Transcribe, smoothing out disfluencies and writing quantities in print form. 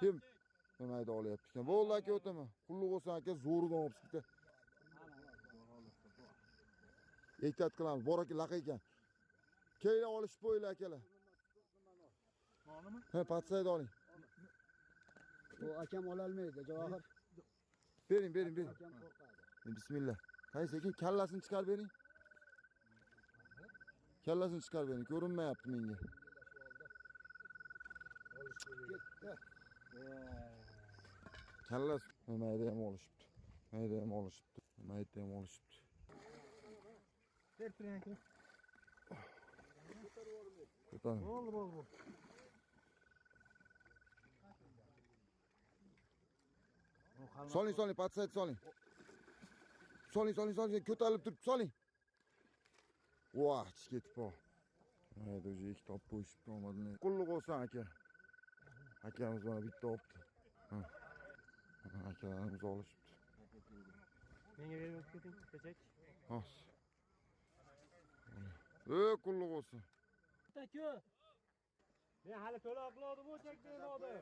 Hem nimayda olyapti ekan. Bo'ldi aka o'taman. Qulluq bo'lsin aka, zo'ridan olibsiz-da. Ehtiyot qilamiz. Bor aka, laqa ekan. Keyla olishib qo'yinglar akalar. Nonimi? Ha, patsayda oling. Bu akam ololmaydi, Javohir. Bering. Akam qo'rqadi. Bismillah. Qaysi ekan? Kallasini chiqarib bering. Kallasini chiqarib bering. Ko'rinmayapti menga. Ketdi. Kallas nimayda ham olishibdi. Nimayda ham olishibdi. Nimayda ham olishibdi. Ter turing aka. Ko'taring. Bo'ldi. Soling, patsayda soling. Soling, ko'tarilib turib soling. Voh, ketib qol. Hayda, o'zi ikki top qo'yishibdi omadini. Qulluq bo'lsin aka. Akamiz mana bitta olibdi. Akalarimiz olishibdi. Menga berib keting, kechak. Hos. Qulluq bo'lsin. Aka. Men hali to'la qildim, o'chak bermadim.